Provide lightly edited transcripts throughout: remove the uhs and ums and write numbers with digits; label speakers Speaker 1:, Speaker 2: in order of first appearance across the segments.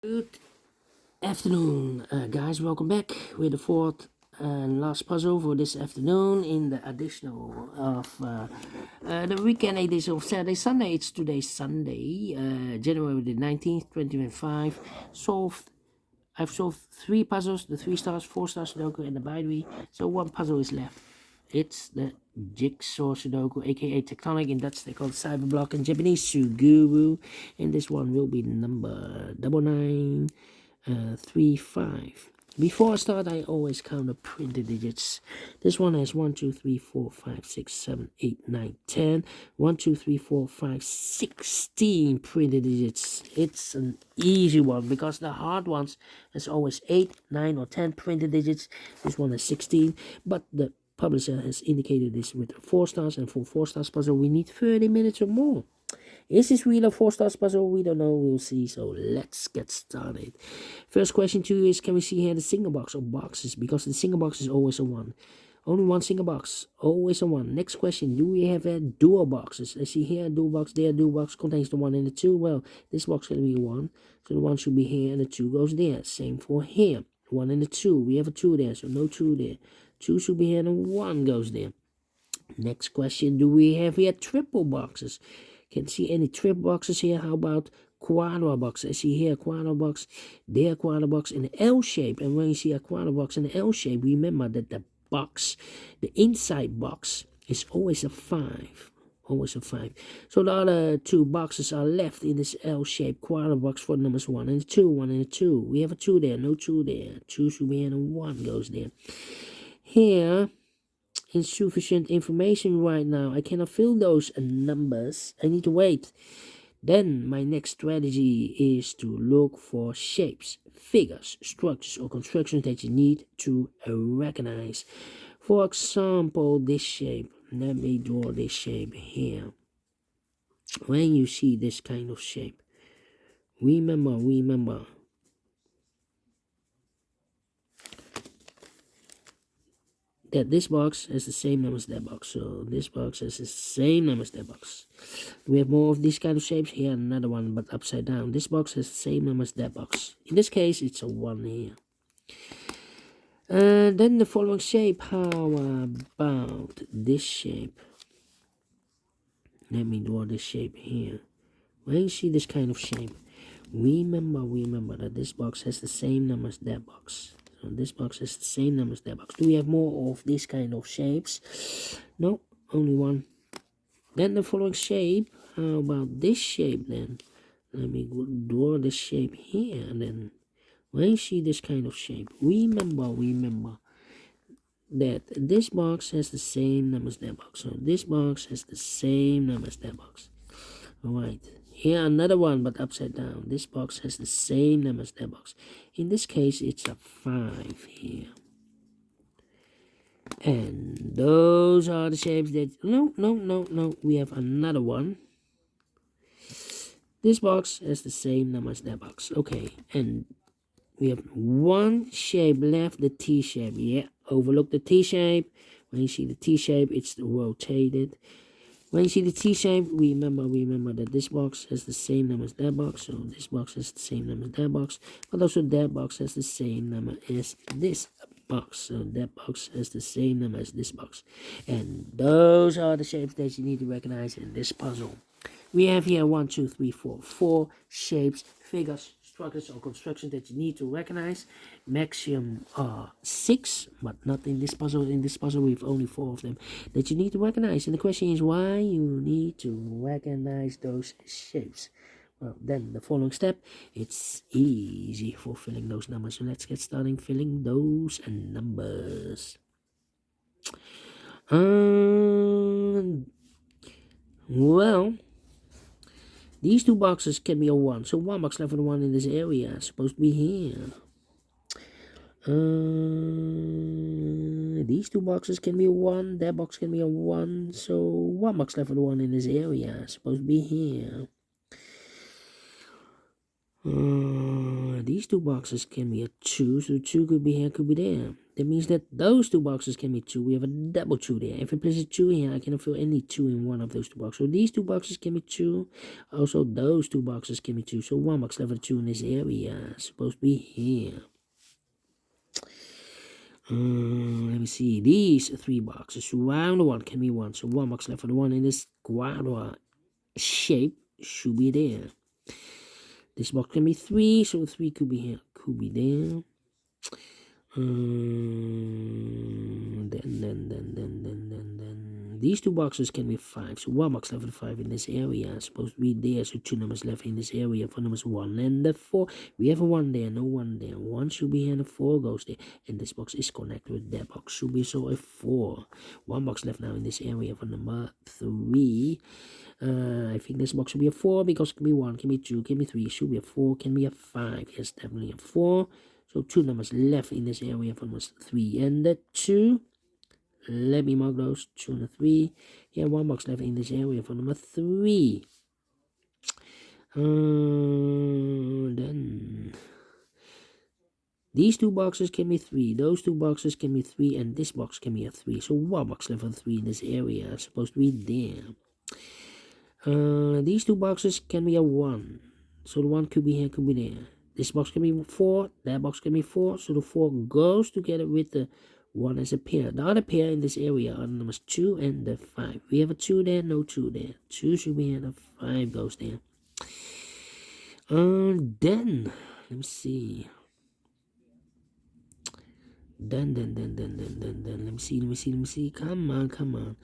Speaker 1: Good afternoon, guys. Welcome back with the fourth and last puzzle for this afternoon in the additional of the weekend edition of Saturday Sunday. It's today Sunday, January the 19th, 2025. I've solved three puzzles: the 3 stars, 4 star Sudoku, and the binary. So one puzzle is left. It's the Jigsaw Sudoku, aka Tectonic. In Dutch, they call it Cyberblock. In Japanese, Suguru. And this one will be number 9935. Before I start, I always count the printed digits. This one has 1, 2, 3, 4, 5, 6, 7, 8, 9, 10. 1, 2, 3, 4, 5, 16 printed digits. It's an easy one because the hard ones has always 8, 9, or 10 printed digits. This one has 16, but the publisher has indicated this with 4 stars, and for 4 stars puzzle we need 30 minutes or more. Is this real a 4 stars puzzle? We don't know, we'll see. So let's get started. First question to you is, can we see here the single box or boxes? Because the single box is always a 1. Only one single box, always a 1. Next question, do we have dual boxes? I see here a dual box, there a dual box contains the 1 and the 2. Well, this box can be 1, so the 1 should be here and the 2 goes there. Same for here, 1 and the 2. We have a 2 there, so no 2 there. 2 should be here and 1 goes there. Next question, do we have here triple boxes? Can see any triple boxes here? How about quadra box? I see here a quadra box, there a quadra box in the L shape. And when you see a quadra box in the L shape, remember that the box, the inside box, is always a 5. Always a 5. So the other 2 boxes are left in this L-shaped quadra box for numbers 1 and 2. 1 and 2. We have a 2 there, no 2 there. 2 should be in and 1 goes there. Here, insufficient information right now. I cannot fill those numbers. I need to wait. Then my next strategy is to look for shapes, figures, structures, or constructions that you need to recognize. For example, this shape. Let me draw this shape here. When you see this kind of shape, remember that this box has the same number as that box. So this box has the same number as that box. We have more of these kind of shapes here, another one, but upside down. This box has the same number as that box. In this case, it's a 1 here. And then the following shape. How about this shape? Let me draw this shape here. When you see this kind of shape, remember that this box has the same number as that box. So this box has the same number as that box. Do we have more of these kind of shapes? No, only 1. Then the following shape. How about this shape then? Let me draw this shape here. And then when you see this kind of shape, remember that this box has the same number as that box. So this box has the same number as that box. Alright. Here another one, but upside down. This box has the same number as that box. In this case, it's a 5 here. And those are the shapes that... No. We have another one. This box has the same number as that box. Okay, and we have one shape left, the T shape. Yeah, overlook the T shape. When you see the T shape, it's rotated. When you see the T shape, remember that this box has the same number as that box. So this box has the same number as that box. But also that box has the same number as this box. So that box has the same number as this box. And those are the shapes that you need to recognize in this puzzle. We have here 1, 2, 3, 4. 4 shapes, figures, structures, or constructions that you need to recognize. Maximum 6, but not in this puzzle. In this puzzle, we have only 4 of them that you need to recognize. And the question is why you need to recognize those shapes. Well, then the following step, it's easy for filling those numbers. So let's get started filling those numbers. Well, these 2 boxes can be a 1. So 1 box left for the 1 in this area. It's supposed to be here. These 2 boxes can be a 1. That box can be a 1. So 1 box left for the 1 in this area. It's supposed to be here. These 2 boxes can be a 2. So 2 could be here, could be there. That means that those two boxes can be 2. We have a double 2 there. If I place a 2 here, I cannot fill any 2 in one of those two boxes. So these two boxes can be 2. Also, those two boxes can be 2. So 1 box left for 2 in this area. Supposed to be here. Let me see. These 3 boxes around the 1 can be 1. So 1 box left for the 1 in this quadra shape should be there. This box can be 3, so 3 could be here, could be there. Then these two boxes can be 5. So 1 box left for 5 in this area. Supposed to be there. So 2 numbers left in this area for numbers 1 and the 4. We have a 1 there, no 1 there. 1 should be here and the 4 goes there. And this box is connected with that box. Should be so a 4. 1 box left now in this area for number 3. I think this box should be a 4 because it can be 1, can be 2, can be 3, should be a 4, can be a 5. Yes, definitely a 4. So 2 numbers left in this area for numbers 3 and the 2. Let me mark those 2 and 3. Yeah, 1 box left in this area for number 3. Then these 2 boxes can be 3. Those 2 boxes can be 3, and this box can be a 3. So 1 box left for 3 in this area. Supposed to be there. These 2 boxes can be a 1. So the 1 could be here, could be there. This box can be 4. That box can be 4. So the 4 goes together with the 1 as a pair. The other pair in this area are the numbers 2 and the 5. We have a 2 there, no 2 there. 2 should be here, the 5 goes there. Then, let me see. Then, let me see. Come on.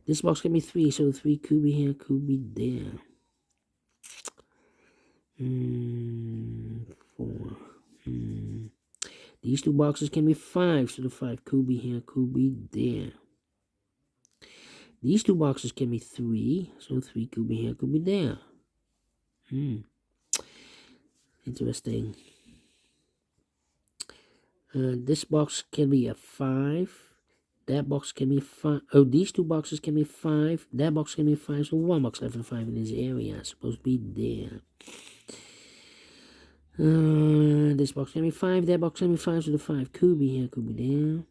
Speaker 1: This box can be 3, so 3 could be here, could be there. 4. These 2 boxes can be 5, so the 5 could be here, could be there. These 2 boxes can be 3, so 3 could be here, could be there. Interesting. This box can be a 5. That box can be 5. Oh, these 2 boxes can be 5. That box can be 5. So 1 box left for 5 in this area. Supposed to be there. This box can be 5. That box can be 5. So the 5 could be here, could be there.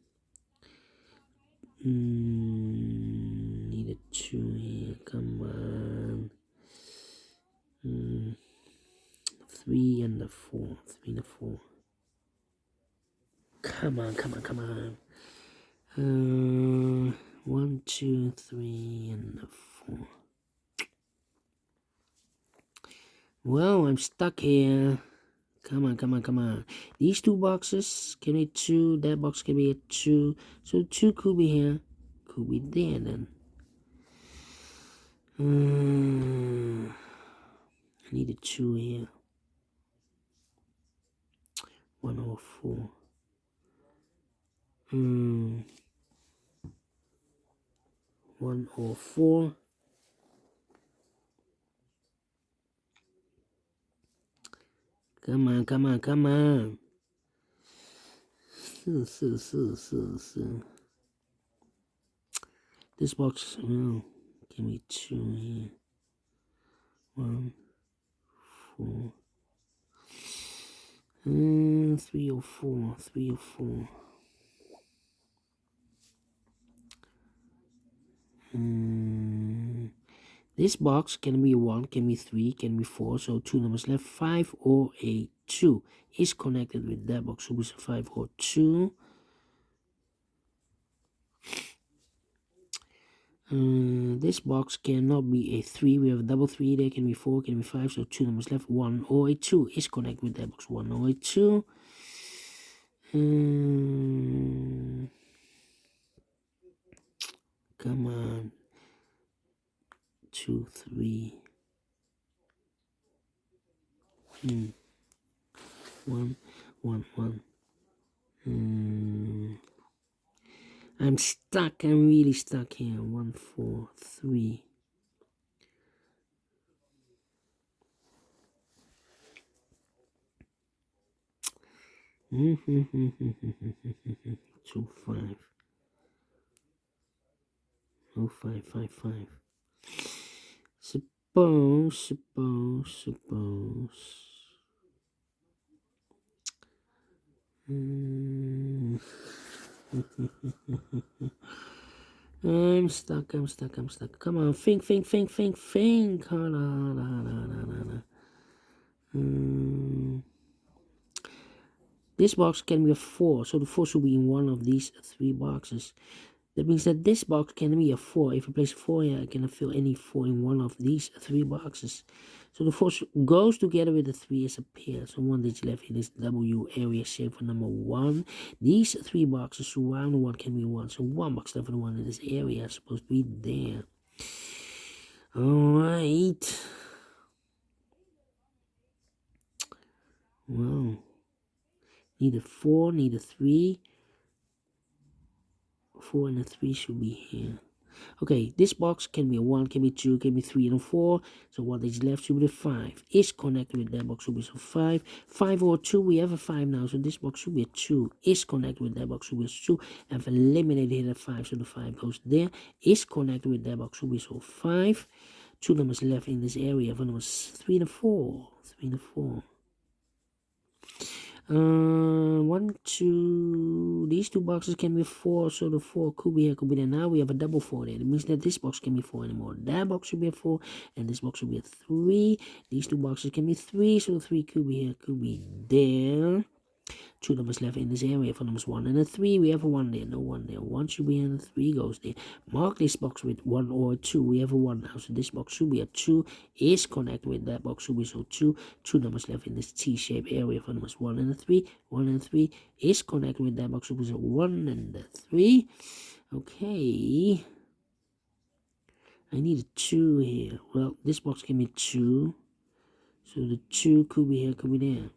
Speaker 1: Need a 2 here. Come on. 3 and the 4. 3 and the 4. Come on. 1, 2, 3, and the 4. Well, I'm stuck here. Come on. These 2 boxes can be 2. That box can be a 2. So 2 could be here. Could be there then. I need a 2 here. 1 or 4. 1 or 4. Come on. This box, well, give me 2 here. 1, 4. 3 or 4. 3 or 4. This box can be 1, can be 3, can be 4. So 2 numbers left. 5 or a 2 is connected with that box. So it's a 5 or 2. This box cannot be a 3. We have a double 3 there. Can be 4, can be 5. So 2 numbers left. 1 or a 2 is connected with that box. 1 or a 2. Come on. 2, 3. 1. I'm stuck. I'm really stuck here. 1, 4, 3. Two, 5. Oh, 5, 5, 5. Suppose. I'm stuck. Come on, think. This box can be a 4, so the 4 should be in one of these 3 boxes. That means that this box can be a 4. If I place a 4 here, I can fill any 4 in one of these 3 boxes. So the 4 goes together with the 3 as a pair. So one digit left in this W area shape for number 1. These 3 boxes surround the 1 can be 1. So 1 box left for the 1 in this area is supposed to be there. Alright. Wow. Need a 4, need a 3. 4 and a 3 should be here. Okay, this box can be a 1, can be 2, can be 3 and a 4. So what is left should be the 5. Is connected with that box should be so 5. 5 or 2, we have a 5 now, so this box should be a 2. Is connected with that box should be a 2. I've eliminated the 5, so the 5 goes there. Is connected with that box should be so 5. 2 numbers left in this area for numbers 3 and 4. 3 and 4. 1, 2, these 2 boxes can be 4, so the 4 could be here, could be there. Now we have a double 4 there. It means that this box can be 4 anymore. That box should be a 4, and this box should be a 3. These 2 boxes can be 3, so the 3 could be here, could be there. 2 numbers left in this area for numbers 1 and a 3. We have a 1 there, no 1 there. 1 should be here, and a 3 goes there. Mark this box with 1 or a 2. We have a 1 now, so this box should be a 2. Is connected with that box should be so 2. 2 numbers left in this T-shaped area for numbers 1 and a 3. 1 and 3 is connected with that box should be so 1 and a 3. Okay. I need a 2 here. Well, this box can be 2. So the 2 could be here, could be there.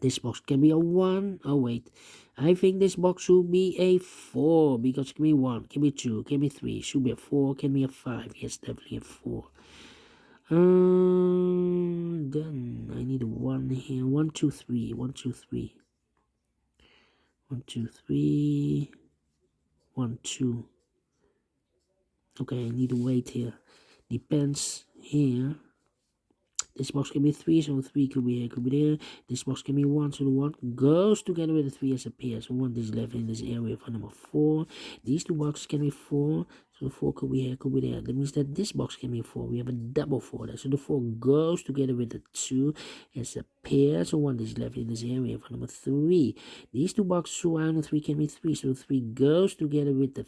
Speaker 1: This box can be a 1. Oh, wait. I think this box should be a 4. Because it can be 1, can be 2, can be 3. Should be a 4, can be a 5. Yes, definitely a 4. Then I need a 1 here. 1, 2, 3. 1, 2, 3. 1, 2, 3. 1, 2. Okay, I need to wait here. Depends here. This box can be 3, so 3 could be here, could be there. This box can be 1, so the 1 goes together with the 3 as a pair. So 1 is left in this area for number 4. These 2 boxes can be 4, so the 4 could be here, could be there. That means that this box can be 4. We have a double 4 there. So the 4 goes together with the 2 as a pair. So 1 is left in this area for number 3. These 2 boxes surround the 3 can be 3, so the 3 goes together with the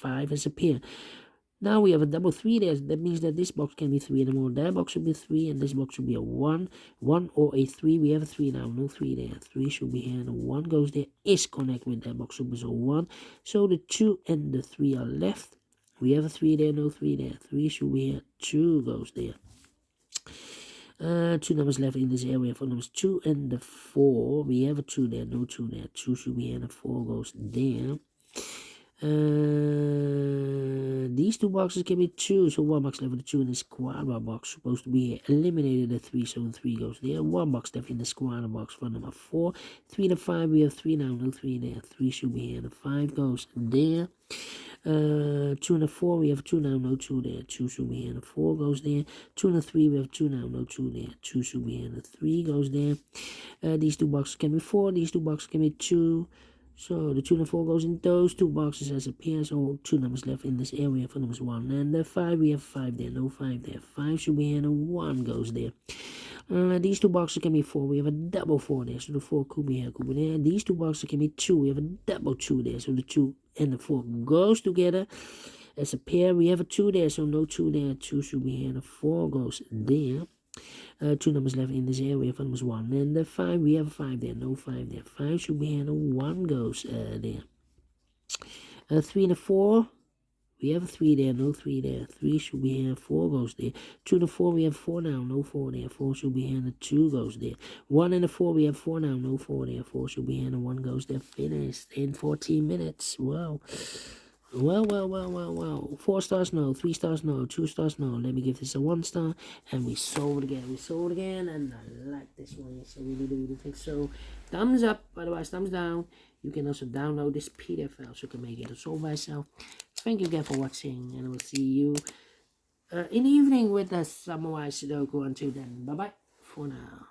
Speaker 1: 5 as a pair. Now we have a double 3 there. That means that this box can be 3 anymore. That box should be 3, and this box should be a 1. 1 or a 3. We have a 3 now. No 3 there. 3 should be here, and a 1 goes there. Is connected with that box should be so 1. So the 2 and the 3 are left. We have a 3 there. No 3 there. 3 should be here. 2 goes there. 2 numbers left in this area for numbers 2 and the 4. We have a 2 there. No 2 there. 2 should be here, and a 4 goes there. These 2 boxes can be 2, so 1 box left with the 2 in this quadra box supposed to be eliminated the 3, so the 3 goes there. 1 box left in this quadra box for number 4. 3 to 5, we have 3 now, no 3 there. 3 should be here, the 5 goes there. 2 and a 4, we have 2 now, no 2 there. 2 should be here, the 4 goes there. 2 and a 3, we have 2 now, no 2 there. 2 should be here, the 3 goes there. These 2 boxes can be 4, these 2 boxes can be 2. So the 2 and 4 goes in those 2 boxes as a pair. So 2 numbers left in this area for numbers 1 and the 5. We have 5 there, no 5 there. 5 should be here, and 1 goes there. These 2 boxes can be 4. We have a double 4 there, so the 4 could be here, could be there. These 2 boxes can be 2. We have a double 2 there, so the 2 and the 4 goes together as a pair. We have a 2 there, so no 2 there. 2 should be here, and the 4 goes there. 2 numbers left in this area for numbers 1 and the 5. We have 5 there, no 5 there. 5 should be here, and 1 goes there. 3 and a 4. We have a 3 there, no 3 there. 3 should be here, 4 goes there. 2 and a 4, we have 4 now, no 4 there. 4 should be here, and 2 goes there. 1 and a 4, we have 4 now, no 4 there. 4 should be here, and 1 goes there. Finished in 14 minutes. Wow. Well. 4 stars, no. 3 stars, no. 2 stars, no. Let me give this a 1 star. And we solved again. And I like this one. So really think so. Thumbs up, otherwise thumbs down. You can also download this PDF file so you can make it a solve by yourself. Thank you again for watching. And I will see you in the evening with the Samurai Sudoku. Until then, bye-bye for now.